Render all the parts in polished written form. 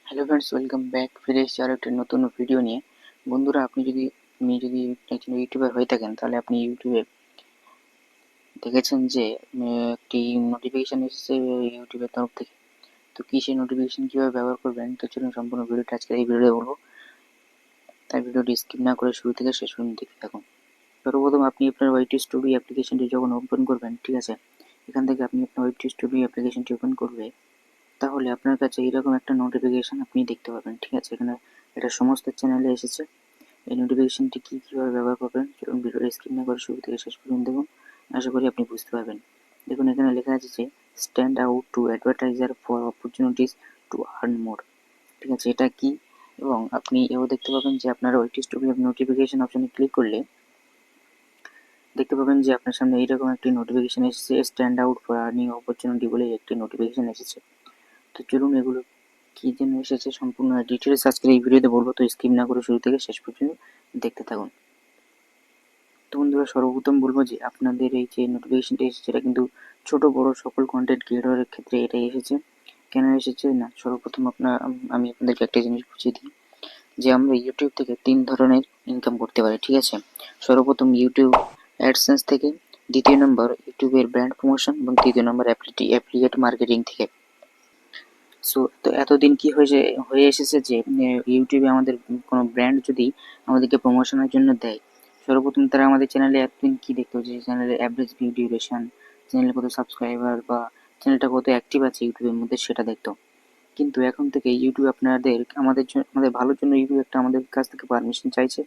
Hello friends, welcome back. ফিরে এসেছি আরও একটি নতুন ভিডিও নিয়ে। বন্ধুরা, আপনি যদি একজন ইউটিউবার হয়ে থাকেন, তাহলে আপনি ইউটিউবে দেখেছেন যে একটি নোটিফিকেশান এসেছে ইউটিউবের তরফ থেকে। তো কি সেই নোটিফিকেশান কীভাবে ব্যবহার করবেন, তো চলুন সম্পূর্ণ ভিডিওটা আজকে এই ভিডিওতে বলবো। তাই ভিডিওটি স্কিপ না করে শুরু থেকে শেষ পর্যন্ত দেখতে থাকুন। সর্বপ্রথম আপনি আপনার ওয়াইটি স্টুডিও অ্যাপ্লিকেশনটি যখন ওপেন করবেন, ঠিক আছে, এখান থেকে আপনি আপনার ওয়াইটি স্টুডিও অ্যাপ্লিকেশনটি ওপেন করবে, তাহলে আপনার কাছে এইরকম একটা নোটিফিকেশান আপনি দেখতে পাবেন। ঠিক আছে, এখানে এটা সমস্ত চ্যানেলে এসেছে। এই নোটিফিকেশনটি কীভাবে ব্যবহার করবেন, চলুন ভিডিওটা স্কিপ না করে শুরু থেকে শেষ পর্যন্ত দেখুন। আশা করি আপনি বুঝতে পারবেন। দেখুন, এখানে লেখা আছে যে stand out to advertiser for opportunities to earn মোর। ঠিক আছে, এটা কি, এবং আপনি এও দেখতে পাবেন যে আপনার ওইটি স্টুডিও নোটিফিকেশন অপশনে ক্লিক করলে দেখতে পাবেন যে আপনার সামনে এইরকম একটি নোটিফিকেশন এসেছে, stand out for earning opportunity বলে একটি নোটিফিকেশন এসেছে। তো চলুন এগুলো কী জন্য এসেছে সম্পূর্ণ ডিটেলস আজকের এই ভিডিওতে বলবো, তো স্কিপ না করে শুরু থেকে শেষ পর্যন্ত দেখতে থাকুন। তো বন্ধুরা, সর্বপ্রথম বলবো যে আপনাদের এই যে নোটিফিকেশনটা এসেছে, এটা কিন্তু ছোট বড় সকল কন্টেন্ট ক্রিয়েটরের ক্ষেত্রে এটাই এসেছে। কেন এসেছে না, সর্বপ্রথম আমি আপনাদেরকে একটা জিনিস বুঝিয়ে দিই যে আমরা ইউটিউব থেকে 3 ধরনের ইনকাম করতে পারি। ঠিক আছে, সর্বপ্রথম ইউটিউব অ্যাডসেন্স থেকে, দ্বিতীয় নম্বর ইউটিউবের ব্র্যান্ড প্রমোশন, এবং তৃতীয় নম্বর অ্যাফিলিয়েট মার্কেটিং থেকে। সো তো এতদিন কি হয়ে এসেছে যে ইউটিউবে আমাদের কোনো ব্র্যান্ড যদি আমাদেরকে প্রমোশনের জন্য দেয়, সর্বপ্রথম তারা আমাদের চ্যানেলে এতদিন কী দেখতে হচ্ছে, চ্যানেলের অ্যাভারেজ ভিউ ডিউরেশন, চ্যানেলে কত সাবস্ক্রাইবার বা চ্যানেলটা কত অ্যাক্টিভ আছে ইউটিউবের মধ্যে, সেটা দেখতো। কিন্তু এখন থেকে ইউটিউব আমাদের ভালোর জন্য ইউটিউব একটা আমাদের কাছ থেকে পারমিশন চাইছে,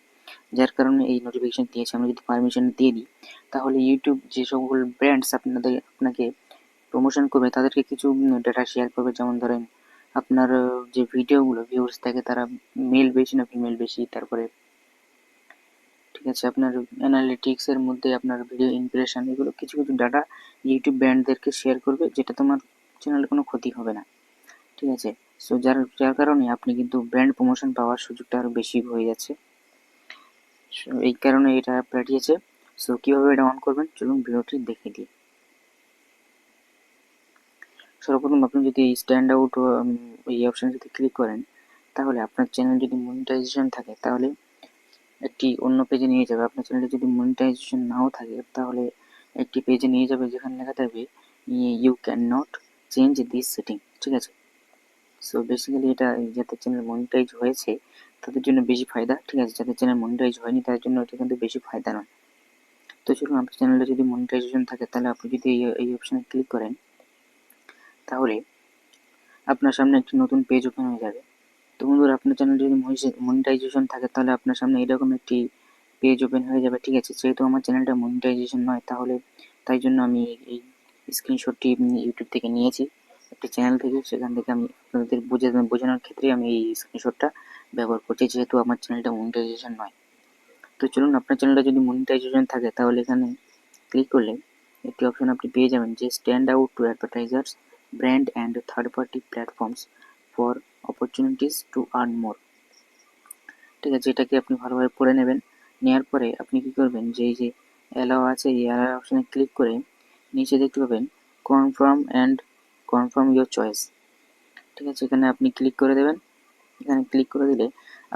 যার কারণে এই নোটিফিকেশন দিয়েছে। আমরা যদি পারমিশন দিয়ে দিই, তাহলে ইউটিউব যে সকল ব্র্যান্ডস আপনাকে প্রমোশন করবে তাদেরকে কিছু ডেটা শেয়ার করবে। যেমন ধরেন, আপনার যে ভিডিওগুলো ভিউয়ার্স থাকে তারা মেল বেশি না ফিমেল বেশি, তারপরে ঠিক আছে আপনার অ্যানালিটিক্সের মধ্যে আপনার ভিডিও ইমপ্রেশন, এগুলো কিছু কিছু ডাটা ইউটিউব ব্র্যান্ডদেরকে শেয়ার করবে, যেটা তোমার চ্যানেলের কোনো ক্ষতি হবে না। ঠিক আছে, সো যার যার কারণে আপনি কিন্তু ব্র্যান্ড প্রমোশন পাওয়ার সুযোগটা আরও বেশি হয়ে যাচ্ছে। এই কারণে এটা পাঠিয়েছে। সো কীভাবে এটা অন করবেন, চলুন ভিডিওটি দেখে দিই। সর্বপ্রথম আপনি যদি এই স্ট্যান্ড আউট এই অপশানে যদি ক্লিক করেন, তাহলে আপনার চ্যানেল যদি মনিটাইজেশন থাকে তাহলে একটি অন্য পেজে নিয়ে যাবে। আপনার চ্যানেলে যদি মনিটাইজেশন নাও থাকে তাহলে একটি পেজে নিয়ে যাবে যেখানে লেখা থাকবে you cannot change this setting. ঠিক আছে, সো বেসিক্যালি এটা যাদের চ্যানেল মনিটাইজ হয়েছে তাদের জন্য বেশি ফায়দা। ঠিক আছে, যাদের চ্যানেল মনিটাইজ হয়নি তাদের জন্য এটা কিন্তু বেশি ফায়দা নয়। তো চলুন, আপনার চ্যানেলে যদি মনিটাইজেশন থাকে তাহলে আপনি যদি এই অপশানে ক্লিক করেন, তাহলে আপনার সামনে একটি নতুন পেজ ওপেন হয়ে যাবে। তো বন্ধুরা, আপনার চ্যানেল যদি মনিটাইজেশন থাকে তাহলে আপনার সামনে এরকম একটি পেজ ওপেন হয়ে যাবে। ঠিক আছে, যেহেতু আমার চ্যানেলটা মনিটাইজেশন নয়, তাই জন্য আমি এই স্ক্রিনশটটি ইউটিউব থেকে নিয়েছি, একটি চ্যানেল থেকে। সেখান থেকে আমি আপনাদের বোঝানোর ক্ষেত্রে আমি এই স্ক্রিনশটটা ব্যবহার করছি, যেহেতু আমার চ্যানেলটা মনিটাইজেশন নয়। তো চলুন, আপনার চ্যানেলটা যদি মনিটাইজেশন থাকে তাহলে এখানে ক্লিক করলে একটি অপশন আপনি পেয়ে যাবেন যে stand out to advertisers, brand and third party platforms for opportunities to earn মোর। ঠিক আছে, এটাকে আপনি ভালোভাবে পড়ে নেবেন। নেওয়ার পরে আপনি কী করবেন, যে এই যে অ্যালাও আছে, এই অ্যালাও অপশানে ক্লিক করে নিচে দেখতে পাবেন কনফার্ম ইয়োর চয়েস। ঠিক আছে, এখানে আপনি ক্লিক করে দেবেন। এখানে ক্লিক করে দিলে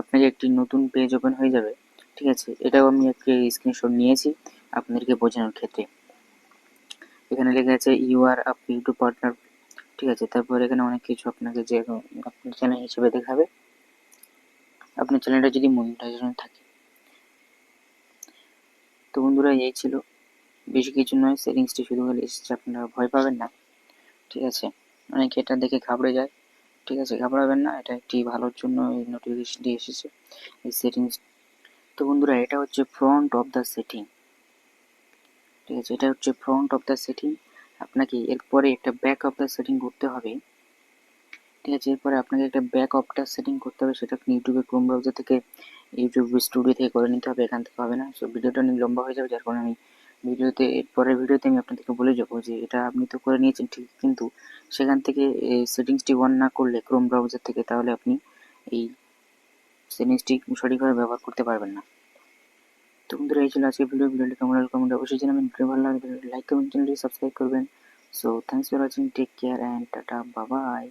আপনাকে একটি নতুন পেজ ওপেন হয়ে যাবে। ঠিক আছে, এটাও আমি একটি স্ক্রিনশট নিয়েছি আপনাদেরকে বোঝানোর ক্ষেত্রে। এখানে লেখা আছে you are up YouTube partner. ঠিক আছে, তারপর এখানে অনেক কিছু আপনাকে যে আপনার চ্যানেল হিসেবে দেখাবে, আপনার চ্যানেলটা যদি মনিটাইজেশন থাকে। তো বন্ধুরা, এই ছিল, বেশি কিছু নয়, সেটিংসটি শুধু হলে এসেছে, আপনারা ভয় পাবেন না। ঠিক আছে, অনেকে এটা দেখে ঘাবড়ে যায়। ঠিক আছে, ঘাবড়াবেন না, এটা একটি ভালোর জন্য এই নোটিফিকেশনটি এসেছে, এই সেটিংস। তো বন্ধুরা, এটা হচ্ছে ফ্রন্ট অফ দ্য সেটিং। ঠিক আছে, এটা হচ্ছে ফ্রন্ট অফ দ্য সেটিং। আপনাকে এরপরে একটা ব্যাক অফ দ্য সেটিং করতে হবে। ঠিক আছে, এরপরে আপনাকে একটা ব্যাক অফ দ্য সেটিং করতে হবে, সেটা আপনি ইউটিউবে ক্রোম ব্রাউজার থেকে, ইউটিউব স্টুডিও থেকে করে নিতে হবে, এখান থেকে হবে না। সো ভিডিওটা অনেক লম্বা হয়ে যাবে, যার কারণে আমি পরের ভিডিওতে আমি আপনাদেরকে বলে যাবো যে এটা আপনি তো করে নিয়েছেন ঠিক, কিন্তু সেখান থেকে সেটিংসটি অন না করলে ক্রোম ব্রাউজার থেকে, তাহলে আপনি এই সেটিংসটি সঠিকভাবে ব্যবহার করতে পারবেন না। তো বন্ধুরা, এই ছিল আজকের ভিডিওটি কেমন লাগলো কমেন্টে অবশ্যই জানাবেন। ভিডিও ভালো লাগলে লাইক করবেন, চ্যানেলটি সাবস্ক্রাইব করবেন। So thanks for watching, take care and tata, bye by.